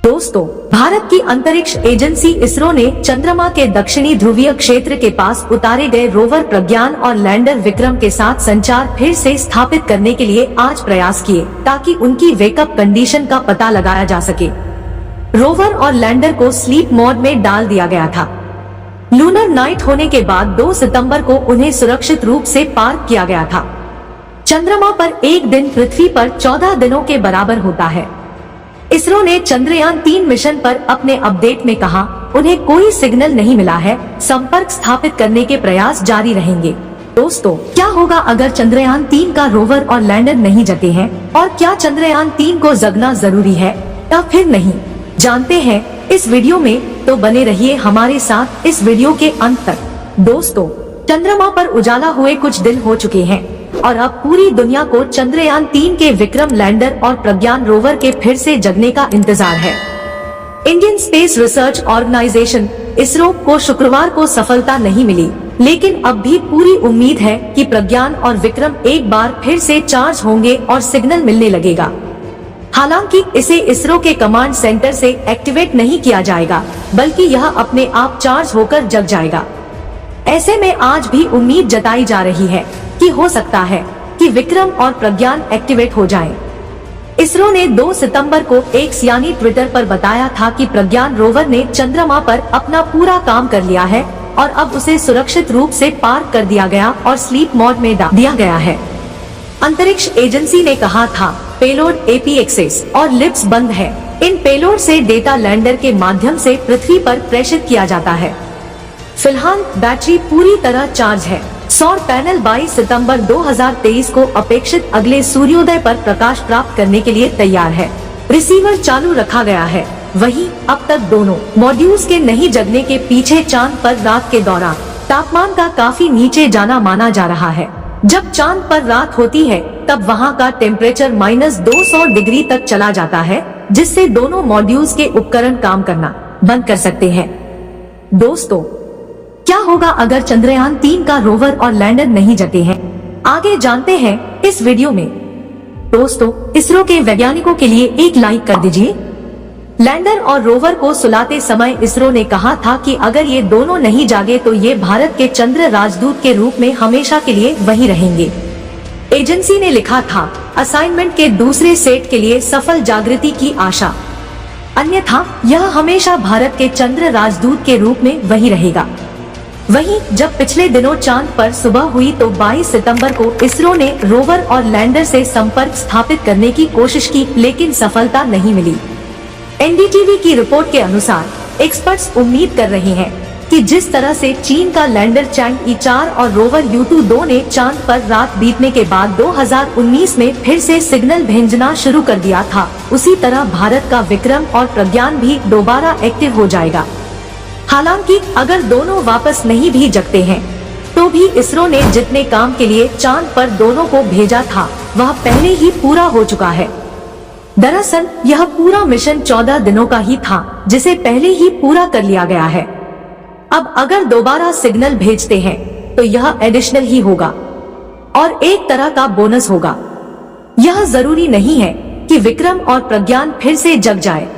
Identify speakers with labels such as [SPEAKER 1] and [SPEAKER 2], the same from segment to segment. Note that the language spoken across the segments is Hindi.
[SPEAKER 1] दोस्तों, भारत की अंतरिक्ष एजेंसी इसरो ने चंद्रमा के दक्षिणी ध्रुवीय क्षेत्र के पास उतारे गए रोवर प्रज्ञान और लैंडर विक्रम के साथ संचार फिर से स्थापित करने के लिए आज प्रयास किए ताकि उनकी वेकअप कंडीशन का पता लगाया जा सके। रोवर और लैंडर को स्लीप मोड में डाल दिया गया था। लूनर नाइट होने के बाद 2 सितंबर को उन्हें सुरक्षित रूप से पार्क किया गया था। चंद्रमा पर एक दिन पृथ्वी पर 14 दिनों के बराबर होता है। इसरो ने चंद्रयान 3 मिशन पर अपने अपडेट में कहा, उन्हें कोई सिग्नल नहीं मिला है, संपर्क स्थापित करने के प्रयास जारी रहेंगे। दोस्तों, क्या होगा अगर चंद्रयान 3 का रोवर और लैंडर नहीं जगे हैं, और क्या चंद्रयान 3 को जगना जरूरी है या फिर नहीं, जानते हैं इस वीडियो में, तो बने रहिए हमारे साथ इस वीडियो के अंत तक। दोस्तों, चंद्रमा पर उजाला हुए कुछ दिन हो चुके हैं और अब पूरी दुनिया को चंद्रयान 3 के विक्रम लैंडर और प्रज्ञान रोवर के फिर से जगने का इंतजार है। Indian space research organisation ISRO को शुक्रवार को सफलता नहीं मिली, लेकिन अब भी पूरी उम्मीद है कि प्रज्ञान और विक्रम एक बार फिर से चार्ज होंगे और सिग्नल मिलने लगेगा। हालांकि इसे इसरो के कमांड सेंटर से एक्टिवेट नहीं किया जाएगा, बल्कि यह अपने आप चार्ज होकर जग जाएगा। ऐसे में आज भी उम्मीद जताई जा रही है कि हो सकता है कि विक्रम और प्रज्ञान एक्टिवेट हो जाएं। इसरो ने 2 सितंबर को एक्स यानी ट्विटर पर बताया था कि प्रज्ञान रोवर ने चंद्रमा पर अपना पूरा काम कर लिया है और अब उसे सुरक्षित रूप से पार्क कर दिया गया और स्लीप मोड में डाल दिया गया है। अंतरिक्ष एजेंसी ने कहा था, पेलोड एपीएक्सेस और लिप्स बंद है। इन पेलोड से डेटा लैंडर के माध्यम से पृथ्वी पर प्रेषित किया जाता है। फिलहाल बैटरी पूरी तरह चार्ज है। सौर पैनल 22 सितंबर 2023 को अपेक्षित अगले सूर्योदय पर प्रकाश प्राप्त करने के लिए तैयार है। रिसीवर चालू रखा गया है। वहीं अब तक दोनों मॉड्यूल्स के नहीं जगने के पीछे चांद पर रात के दौरान तापमान का काफी नीचे जाना माना जा रहा है। जब चांद पर रात होती है तब वहां का टेम्परेचर -200 डिग्री तक चला जाता है, जिससे दोनों मॉड्यूल्स के उपकरण काम करना बंद कर सकते हैं। दोस्तों, क्या होगा अगर चंद्रयान 3 का रोवर और लैंडर नहीं जगे हैं, आगे जानते हैं इस वीडियो में। दोस्तों, इसरो के वैज्ञानिकों के लिए एक लाइक कर दीजिए। लैंडर और रोवर को सुलाते समय इसरो ने कहा था कि अगर ये दोनों नहीं जागे तो ये भारत के चंद्र राजदूत के रूप में हमेशा के लिए वहीं रहेंगे। एजेंसी ने लिखा था, असाइनमेंट के दूसरे सेट के लिए सफल जागृति की आशा, अन्यथा यह हमेशा भारत के चंद्र राजदूत के रूप में वहीं रहेगा। वहीं जब पिछले दिनों चांद पर सुबह हुई तो 22 सितंबर को इसरो ने रोवर और लैंडर से संपर्क स्थापित करने की कोशिश की, लेकिन सफलता नहीं मिली। एनडीटीवी की रिपोर्ट के अनुसार एक्सपर्ट्स उम्मीद कर रहे हैं कि जिस तरह से चीन का लैंडर चैंग-ई 4 और रोवर U2-2 ने चांद पर रात बीतने के बाद 2019 में फिर से सिग्नल भेजना शुरू कर दिया था, उसी तरह भारत का विक्रम और प्रज्ञान भी दोबारा एक्टिव हो जाएगा। हालांकि अगर दोनों वापस नहीं भी जगते हैं, तो भी इसरो ने जितने काम के लिए चांद पर दोनों को भेजा था वह पहले ही पूरा हो चुका है। दरअसल यह पूरा मिशन 14 दिनों का ही था, जिसे पहले ही पूरा कर लिया गया है। अब अगर दोबारा सिग्नल भेजते हैं तो यह एडिशनल ही होगा और एक तरह का बोनस होगा। यह जरूरी नहीं है कि विक्रम और प्रज्ञान फिर से जग जाए,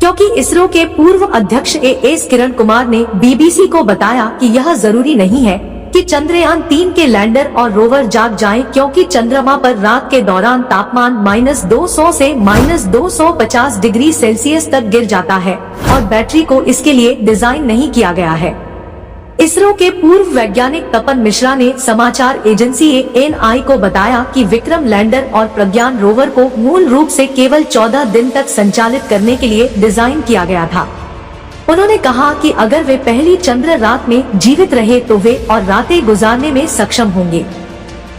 [SPEAKER 1] क्योंकि इसरो के पूर्व अध्यक्ष एएस किरण कुमार ने बीबीसी को बताया कि यह जरूरी नहीं है कि चंद्रयान 3 के लैंडर और रोवर जाग जाएं, क्योंकि चंद्रमा पर रात के दौरान तापमान -200 से -250 डिग्री सेल्सियस तक गिर जाता है और बैटरी को इसके लिए डिजाइन नहीं किया गया है। इसरो के पूर्व वैज्ञानिक तपन मिश्रा ने समाचार एजेंसी एएनआई को बताया कि विक्रम लैंडर और प्रज्ञान रोवर को मूल रूप से केवल 14 दिन तक संचालित करने के लिए डिजाइन किया गया था। उन्होंने कहा कि अगर वे पहली चंद्र रात में जीवित रहे तो वे और रातें गुजारने में सक्षम होंगे।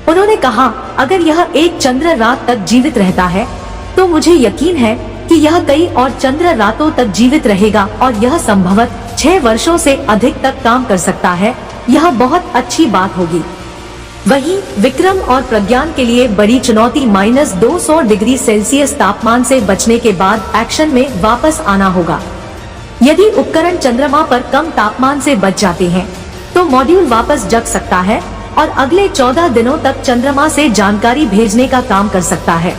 [SPEAKER 1] उन्होंने कहा, अगर यह एक चंद्र रात तक जीवित रहता है तो मुझे यकीन है कि यह कई और चंद्र रातों तक जीवित रहेगा और यह संभवतः 6 वर्षों से अधिक तक काम कर सकता है। यह बहुत अच्छी बात होगी। वहीं विक्रम और प्रज्ञान के लिए बड़ी चुनौती -200 डिग्री सेल्सियस तापमान से बचने के बाद एक्शन में वापस आना होगा। यदि उपकरण चंद्रमा पर कम तापमान से बच जाते हैं तो मॉड्यूल वापस जग सकता है और अगले 14 दिनों तक चंद्रमा से जानकारी भेजने का काम कर सकता है।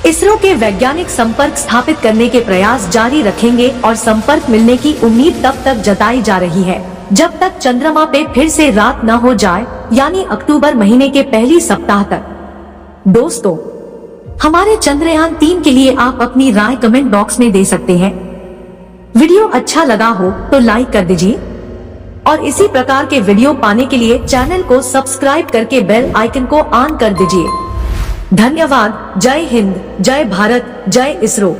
[SPEAKER 1] इसरो के वैज्ञानिक संपर्क स्थापित करने के प्रयास जारी रखेंगे और संपर्क मिलने की उम्मीद तब तक जताई जा रही है जब तक चंद्रमा पे फिर से रात न हो जाए, यानी अक्टूबर महीने के पहली सप्ताह तक। दोस्तों, हमारे चंद्रयान 3 के लिए आप अपनी राय कमेंट बॉक्स में दे सकते हैं। वीडियो अच्छा लगा हो तो लाइक कर दीजिए और इसी प्रकार के वीडियो पाने के लिए चैनल को सब्सक्राइब करके बेल आइकन को ऑन कर दीजिए। धन्यवाद। जय हिंद, जय भारत, जय इसरो।